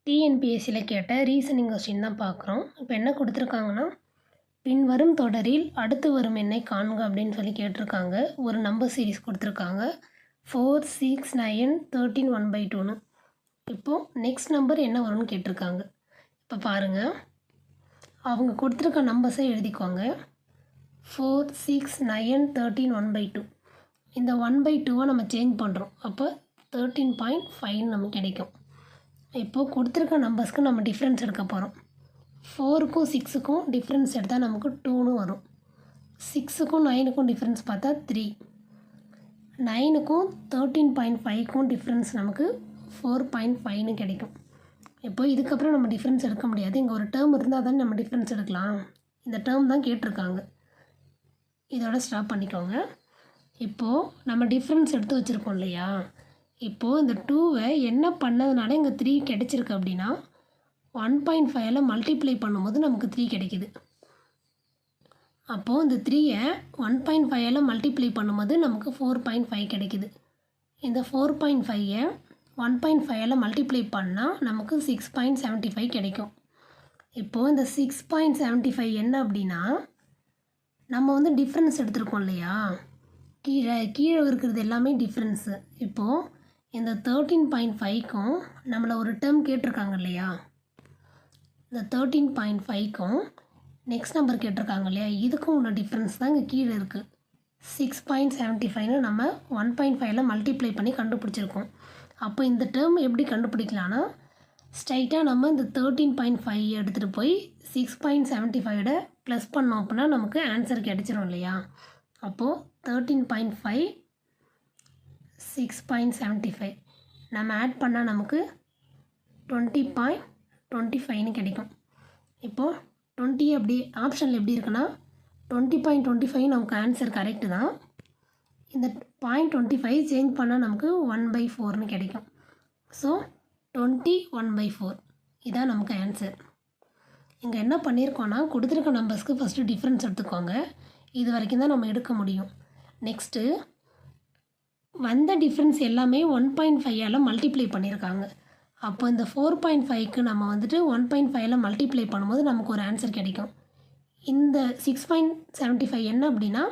டிஎன்பிஎஸ்சியில் கேட்ட reasoning question தான் பார்க்குறோம். இப்போ என்ன கொடுத்துருக்காங்கன்னா, பின்வரும் தொடரில் அடுத்து வரும் எண்ணை காண்க அப்படின்னு சொல்லி கேட்டிருக்காங்க. ஒரு நம்பர் சீரிஸ் கொடுத்துருக்காங்க 4, 6, 9, 13, 1/2ன்னு. இப்போது நெக்ஸ்ட் நம்பர் என்ன வரும்னு கேட்டிருக்காங்க. இப்போ பாருங்கள், அவங்க கொடுத்துருக்க நம்பர்ஸை எழுதிக்குவாங்க. 4, 6, 9, 13, 1/2. இந்த 1/2 நம்ம சேஞ்ச் பண்ணுறோம். அப்போ 13.5 நமக்கு கிடைக்கும். இப்போது கொடுத்துருக்க நம்பர்ஸ்க்கு நம்ம டிஃப்ரென்ஸ் எடுக்க போகிறோம். 4க்கும் 6க்கும் டிஃப்ரென்ஸ் எடுத்தால் நமக்கு 2ன்னு வரும். 6க்கும் 9க்கும் டிஃப்ரென்ஸ் பார்த்தா 3. 9க்கும் 13.5க்கும் டிஃப்ரென்ஸ் நமக்கு 4.5ன்னு கிடைக்கும். இப்போது இதுக்கப்புறம் நம்ம டிஃப்ரென்ஸ் எடுக்க முடியாது. இங்கே ஒரு டேர்ம் இருந்தால் தானே நம்ம டிஃப்ரென்ஸ் எடுக்கலாம். இந்த டேர்ம் தான் கேட்டிருக்காங்க. இதோட ஸ்டாப் பண்ணிக்கோங்க. இப்போது நம்ம டிஃப்ரென்ஸ் எடுத்து வச்சுருக்கோம் இல்லையா. இப்போது இந்த 2வை என்ன பண்ணதுனால இங்கே 3 கிடைச்சிருக்கு அப்படின்னா 1.5 மல்டிப்ளை பண்ணும்போது நமக்கு 3 கிடைக்கிது. அப்போது இந்த 3யை 1.5 மல்டிப்ளை பண்ணும்போது நமக்கு 4.5 கிடைக்கிது. இந்த 4.5யை 1.5 மல்டிப்ளை பண்ணால் நமக்கு 6.75 கிடைக்கும். இப்போது இந்த 6.75 என்ன அப்படின்னா, நம்ம வந்து டிஃப்ரென்ஸ் எடுத்துருக்கோம் இல்லையா. கீழே இருக்கிறது எல்லாமே டிஃப்ரென்ஸு. இப்போது இந்த 13.5க்கும் நம்மளை ஒரு டேர்ம் கேட்டிருக்காங்க இல்லையா. இந்த 13.5க்கும் நெக்ஸ்ட் நம்பர் கேட்டிருக்காங்க இல்லையா. இதுக்கும் உள்ள டிஃப்ரென்ஸ் தான் இங்கே கீழே இருக்குது. 6.75ன்னு நம்ம 1.5 மல்டிப்ளை பண்ணி கண்டுபிடிச்சிருக்கோம். அப்போ இந்த டேர்ம் எப்படி கண்டுபிடிக்கலான்னா, ஸ்ட்ரைட்டாக நம்ம இந்த 13.5 எடுத்துகிட்டு போய் 6.75 ப்ளஸ் பண்ணோம் அப்படின்னா நமக்கு ஆன்சர் கிடைச்சிரும் இல்லையா. அப்போது 13.5 6.75 நம்ம ஆட் பண்ணால் நமக்கு 20.25ன்னு கிடைக்கும். இப்போது 20 அப்படி ஆப்ஷனில் எப்படி இருக்குன்னா 20.25 நமக்கு ஆன்சர் கரெக்டு தான். இந்த 0.25 சேஞ்ச் பண்ணால் நமக்கு 1/4ன்னு கிடைக்கும். ஸோ 21/4 இதான் நமக்கு ஆன்சர். இங்கே என்ன பண்ணியிருக்கோன்னா, கொடுத்துருக்க நம்பர்ஸ்க்கு ஃபஸ்ட்டு டிஃப்ரென்ஸ் எடுத்துக்கோங்க. இது வரைக்கும் தான் நம்ம எடுக்க முடியும். நெக்ஸ்ட்டு வந்த டிஃப்ரென்ஸ் எல்லாமே 1.5 மல்டிப்ளை பண்ணியிருக்காங்க. அப்போ இந்த 4.5க்கு நம்ம வந்துட்டு 1.5 மல்டிப்ளை பண்ணும்போது நமக்கு ஒரு ஆன்சர் கிடைக்கும். இந்த 6.75 என்ன அப்படின்னா,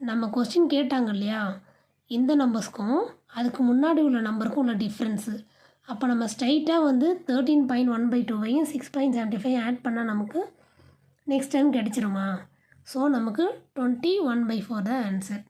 நம்ம கொஸ்டின் கேட்டாங்க இல்லையா, இந்த நம்பர்ஸ்க்கும் அதுக்கு முன்னாடி உள்ள நம்பருக்கும் உள்ள டிஃப்ரென்ஸு. அப்போ நம்ம ஸ்ட்ரைட்டாக வந்து 13.1/2வையும் 6.75 ஆட் பண்ணால் நமக்கு நெக்ஸ்ட் டைம் கிடச்சிருமா. ஸோ நமக்கு 21/4 தான் ஆன்சர்.